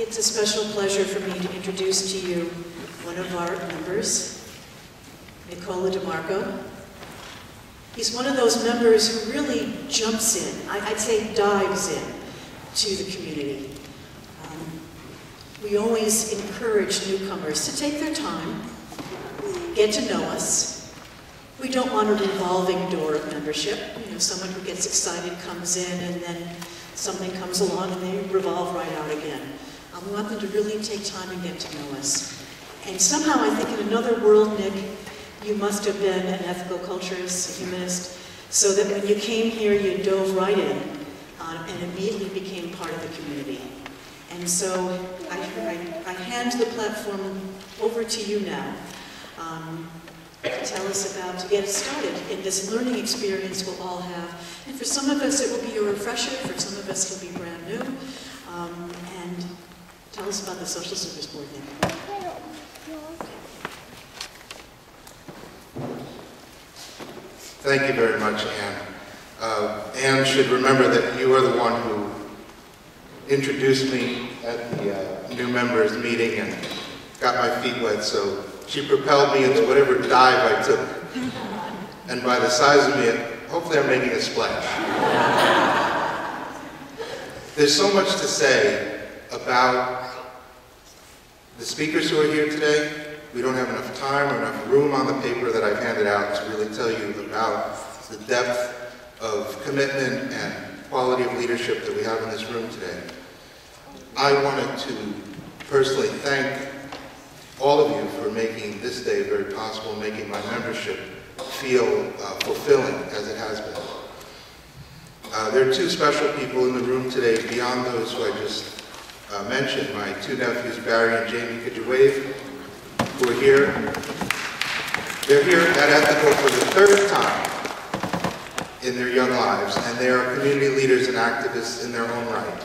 It's a special pleasure for me to introduce to you one of our members, Nicola DeMarco. He's one of those members who really jumps in, I'd say dives in, to the community. We always encourage newcomers to take their time, get to know us. We don't want a revolving door of membership. You know, someone who gets excited comes in and then something comes along and they revolve right out again. We want them to really take time and get to know us. And somehow I think in another world, Nick, you must have been an ethical culturist, a humanist, so that when you came here, you dove right in and immediately became part of the community. And so I hand the platform over to you now to tell us about, to get us started in this learning experience we'll all have. And for some of us, it will be a refresher. For some of us, it'll be brand new. And tell us about the Social Service Board, Nick. Thank you very much, Anne. Anne should remember that you are the one who introduced me at the new members meeting and got my feet wet, so she propelled me into whatever dive I took. And by the size of me, hopefully I'm making a splash. There's so much to say about the speakers who are here today. We don't have enough time or enough room on the paper that I've handed out to really tell you about the depth of commitment and quality of leadership that we have in this room today. I wanted to personally thank all of you for making this day very possible, making my membership feel fulfilling as it has been. There are two special people in the room today beyond those who I just mentioned, my two nephews, Barry and Jamie. Could you wave? Who are here. They're here at Ethical for the third time in their young lives, and they are community leaders and activists in their own right.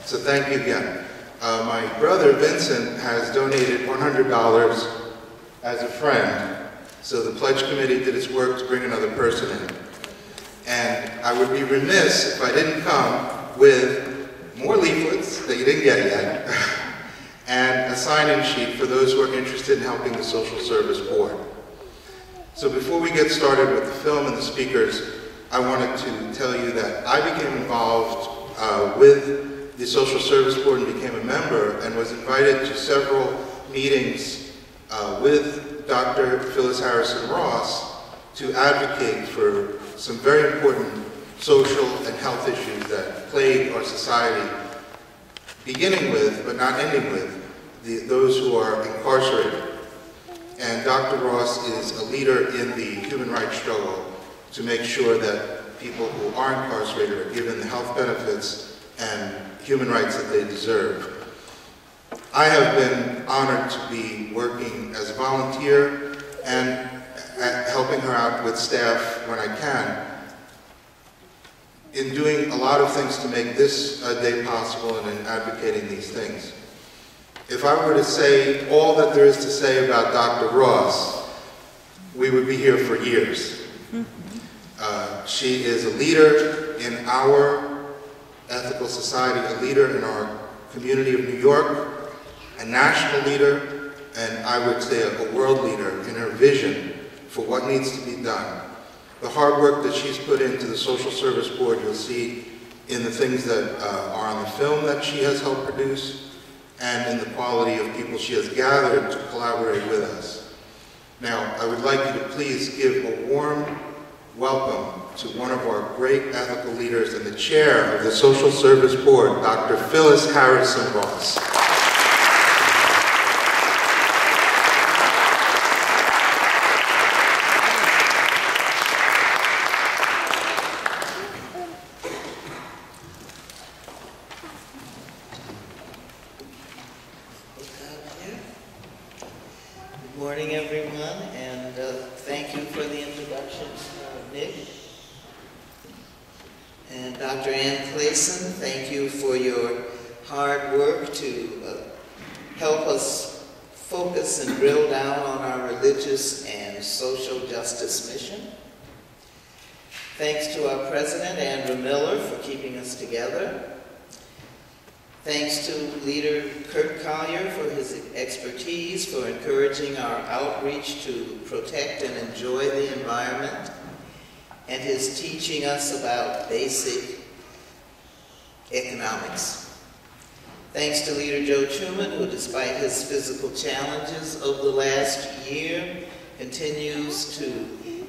So thank you again. My brother, Vincent, has donated $100 as a friend, so the Pledge Committee did its work to bring another person in. And I would be remiss if I didn't come with more leaflets that you didn't get yet, and a sign-in sheet for those who are interested in helping the Social Service Board. So before we get started with the film and the speakers, I wanted to tell you that I became involved with the Social Service Board and became a member and was invited to several meetings with Dr. Phyllis Harrison Ross to advocate for some very important social and health issues that plague our society, beginning with, but not ending with, those who are incarcerated. And Dr. Ross is a leader in the human rights struggle to make sure that people who are incarcerated are given the health benefits and human rights that they deserve. I have been honored to be working as a volunteer and helping her out with staff when I can, in doing a lot of things to make this day possible and in advocating these things. If I were to say all that there is to say about Dr. Ross, we would be here for years. She is a leader in our ethical society, a leader in our community of New York, a national leader, and I would say a world leader in her vision for what needs to be done. The hard work that she's put into the Social Service Board, you'll see in the things that are on the film that she has helped produce, and in the quality of people she has gathered to collaborate with us. Now, I would like you to please give a warm welcome to one of our great ethical leaders and the chair of the Social Service Board, Dr. Phyllis Harrison Ross. Good morning, everyone, and thank you for the introduction, Nick. And Dr. Ann Clayson, thank you for your hard work to help us focus and drill down on our religious and social justice mission. Thanks to our president, Andrew Miller, for keeping us together. Thanks to Leader Kurt Collier for his expertise, for encouraging our outreach to protect and enjoy the environment, and his teaching us about basic economics. Thanks to Leader Joe Truman, who despite his physical challenges of the last year, continues to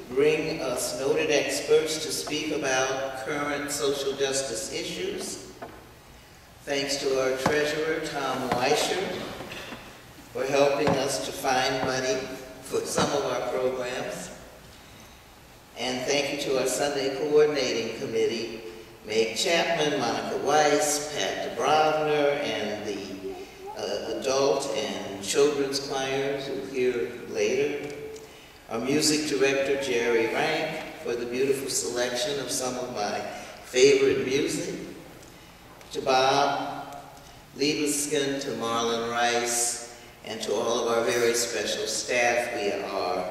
bring us noted experts to speak about current social justice issues. Thanks to our treasurer, Tom Weischer, for helping us to find money for some of our programs. And thank you to our Sunday Coordinating Committee, Meg Chapman, Monica Weiss, Pat DeBravner, and the adult and children's choirs who will hear later. Our music director, Jerry Rank, for the beautiful selection of some of my favorite music. To Bob Liebeskin, to Marlon Rice, and to all of our very special staff, we are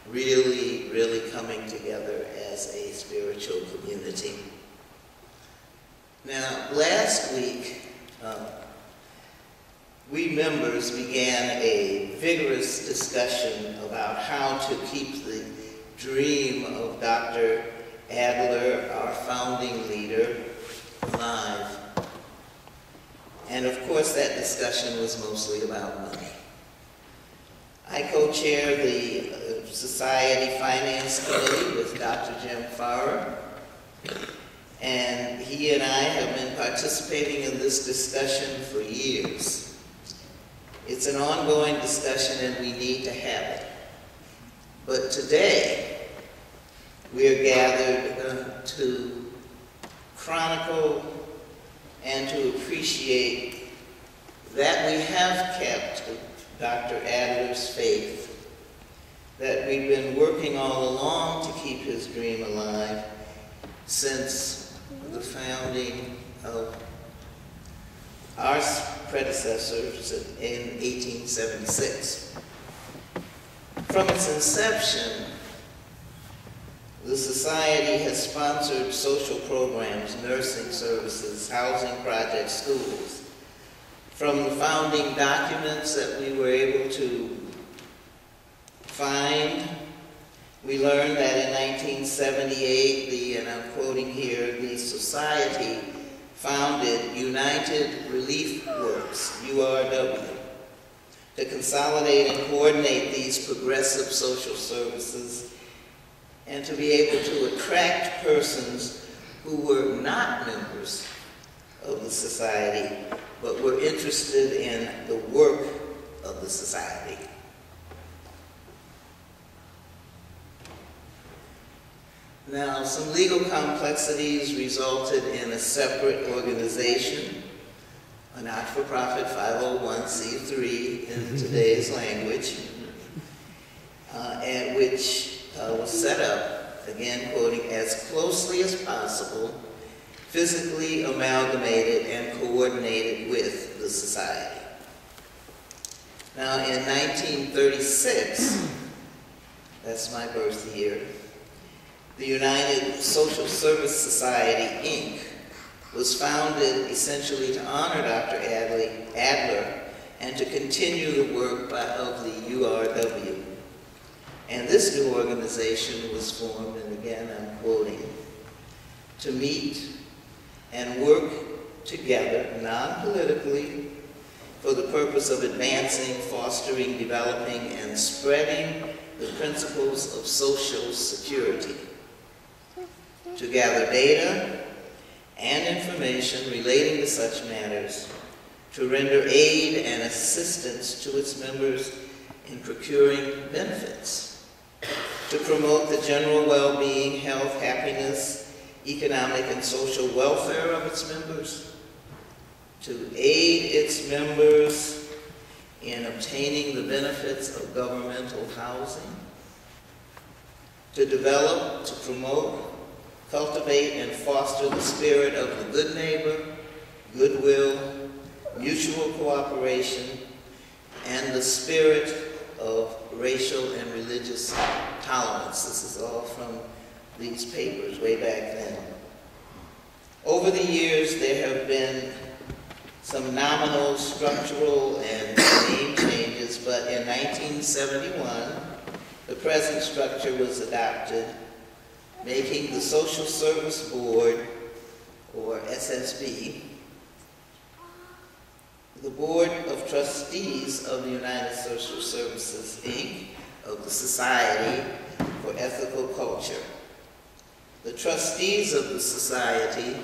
really, really coming together as a spiritual community. Now, last week, we members began a vigorous discussion about how to keep the dream of Dr. Adler, our founding leader, alive. And of course, that discussion was mostly about money. I co-chair the Society Finance Committee with Dr. Jim Farrer, and he and I have been participating in this discussion for years. It's an ongoing discussion and we need to have it. But today, we are gathered to chronicle and to appreciate that we have kept Dr. Adler's faith, that we've been working all along to keep his dream alive since the founding of our predecessors in 1876. From its inception, the Society has sponsored social programs, nursing services, housing projects, schools. From the founding documents that we were able to find, we learned that in 1978, and I'm quoting here, the Society founded United Relief Works, URW, to consolidate and coordinate these progressive social services and to be able to attract persons who were not members of the Society, but were interested in the work of the Society. Now, some legal complexities resulted in a separate organization, a not-for-profit 501c3 in today's language, and which was set up, again quoting, as closely as possible, physically amalgamated and coordinated with the Society. Now, in 1936, that's my birth year, the United Social Service Society, Inc., was founded essentially to honor Dr. Adler and to continue the work of the URW. And this new organization was formed, and again I'm quoting, to meet and work together, non-politically, for the purpose of advancing, fostering, developing, and spreading the principles of social security, to gather data and information relating to such matters, to render aid and assistance to its members in procuring benefits, to promote the general well-being, health, happiness, economic and social welfare of its members, to aid its members in obtaining the benefits of governmental housing, to develop, to promote, cultivate, and foster the spirit of the good neighbor, goodwill, mutual cooperation, and the spirit of racial and religious tolerance. This is all from these papers way back then. Over the years, there have been some nominal structural and name changes, but in 1971, the present structure was adopted, making the Social Service Board, or SSB, the Board of Trustees of the United Social Services, Inc., of the Society for Ethical Culture. The trustees of the society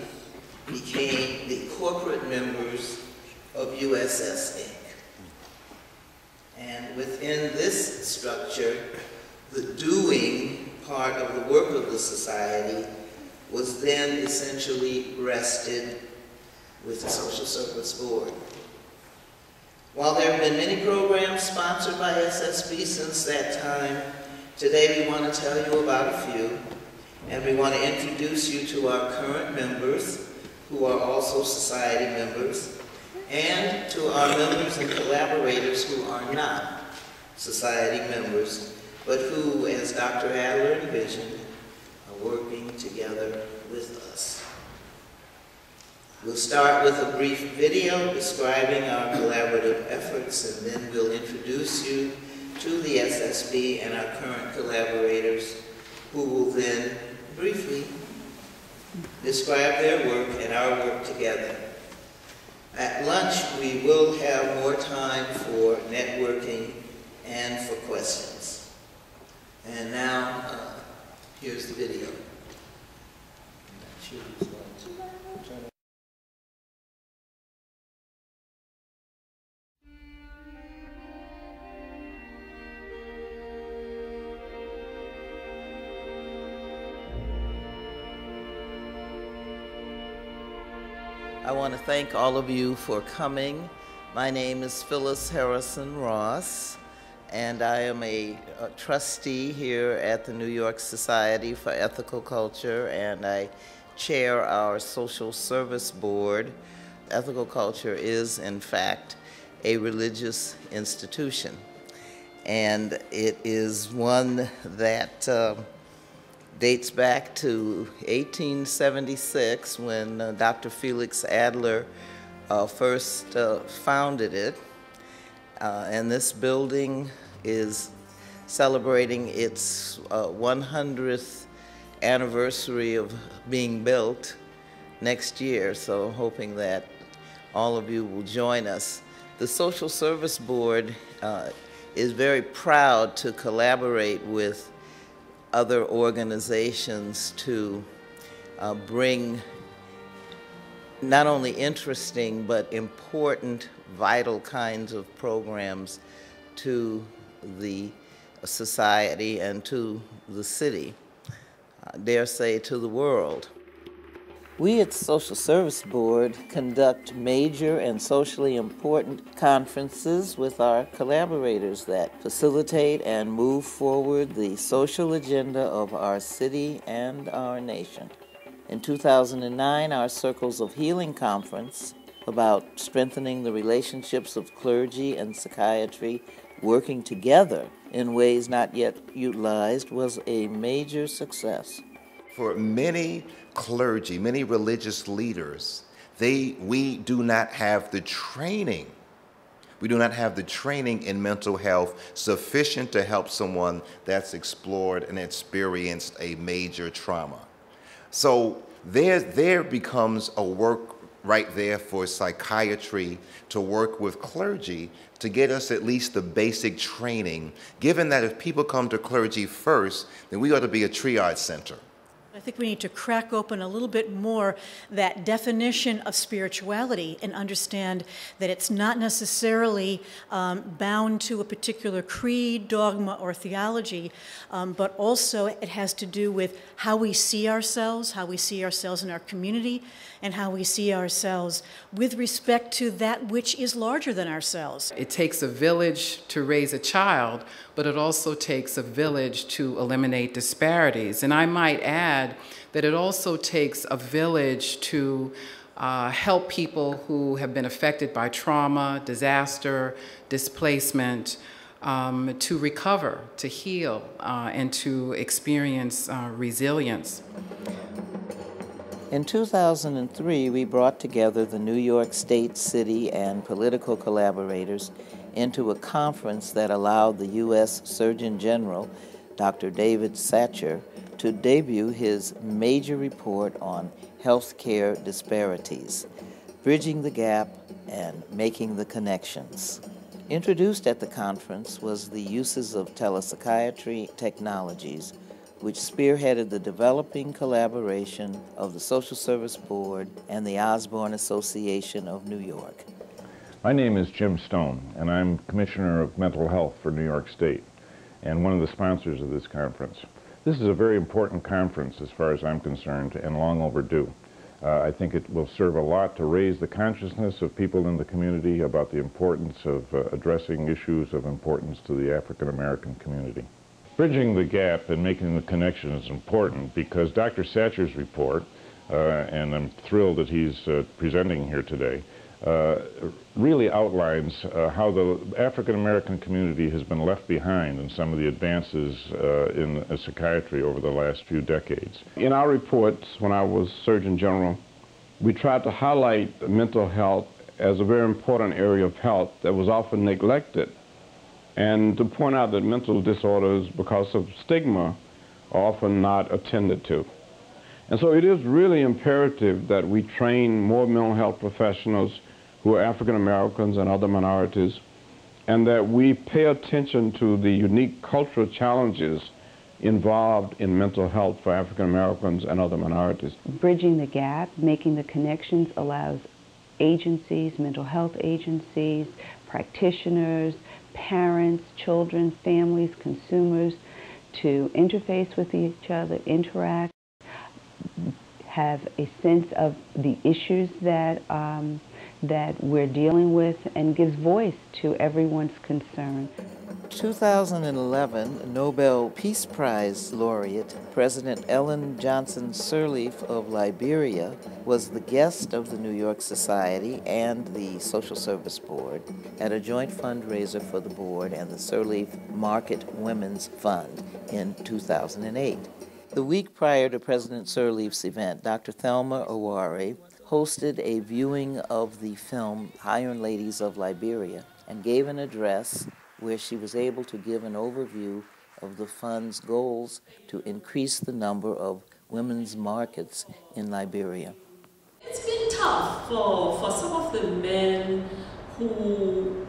became the corporate members of USS, Inc. And within this structure, the doing part of the work of the society was then essentially rested with the Social Service Board. While there have been many programs sponsored by SSB since that time, today we want to tell you about a few, and we want to introduce you to our current members, who are also society members, and to our members and collaborators who are not society members, but who, as Dr. Adler envisioned, are working together with us. We'll start with a brief video describing our collaborative efforts, and then we'll introduce you to the SSB and our current collaborators, who will then briefly describe their work and our work together. At lunch, we will have more time for networking and for questions. And now, here's the video. I want to thank all of you for coming. My name is Phyllis Harrison Ross, and I am a trustee here at the New York Society for Ethical Culture, and I chair our Social Service Board. Ethical culture is, in fact, a religious institution, and it is one that dates back to 1876 when Dr. Felix Adler first founded it. And this building is celebrating its 100th anniversary of being built next year, so hoping that all of you will join us. The Social Service Board is very proud to collaborate with other organizations to bring not only interesting but important, vital kinds of programs to the society and to the city, dare say to the world. We at the Social Service Board conduct major and socially important conferences with our collaborators that facilitate and move forward the social agenda of our city and our nation. In 2009, our Circles of Healing Conference, about strengthening the relationships of clergy and psychiatry working together in ways not yet utilized, was a major success. For many clergy, many religious leaders, we do not have the training. We do not have the training in mental health sufficient to help someone that's explored and experienced a major trauma. So there becomes a work right there for psychiatry to work with clergy to get us at least the basic training, given that if people come to clergy first, then we ought to be a triage center. I think we need to crack open a little bit more that definition of spirituality and understand that it's not necessarily bound to a particular creed, dogma, or theology, but also it has to do with how we see ourselves in our community, and how we see ourselves with respect to that which is larger than ourselves. It takes a village to raise a child, but it also takes a village to eliminate disparities. And I might add that it also takes a village to help people who have been affected by trauma, disaster, displacement, to recover, to heal, and to experience resilience. In 2003, we brought together the New York State, city, and political collaborators into a conference that allowed the U.S. Surgeon General, Dr. David Satcher, to debut his major report on healthcare disparities, bridging the gap and making the connections. Introduced at the conference was the uses of telepsychiatry technologies, which spearheaded the developing collaboration of the Social Service Board and the Osborne Association of New York. My name is Jim Stone, and I'm Commissioner of Mental Health for New York State, and one of the sponsors of this conference. This is a very important conference as far as I'm concerned, and long overdue. I think it will serve a lot to raise the consciousness of people in the community about the importance of addressing issues of importance to the African American community. Bridging the gap and making the connection is important because Dr. Satcher's report, and I'm thrilled that he's presenting here today, really outlines how the African American community has been left behind in some of the advances in psychiatry over the last few decades. In our reports, when I was Surgeon General, we tried to highlight mental health as a very important area of health that was often neglected, and to point out that mental disorders, because of stigma, are often not attended to. And so it is really imperative that we train more mental health professionals who are African Americans and other minorities, and that we pay attention to the unique cultural challenges involved in mental health for African Americans and other minorities. Bridging the gap, making the connections allows agencies, mental health agencies, practitioners, parents, children, families, consumers to interface with each other, interact, have a sense of the issues that we're dealing with, and gives voice to everyone's concern. 2011 Nobel Peace Prize laureate President Ellen Johnson Sirleaf of Liberia was the guest of the New York Society and the Social Service Board at a joint fundraiser for the board and the Sirleaf Market Women's Fund in 2008. The week prior to President Sirleaf's event, Dr. Thelma Aware hosted a viewing of the film Iron Ladies of Liberia and gave an address where she was able to give an overview of the fund's goals to increase the number of women's markets in Liberia. It's been tough for some of the men who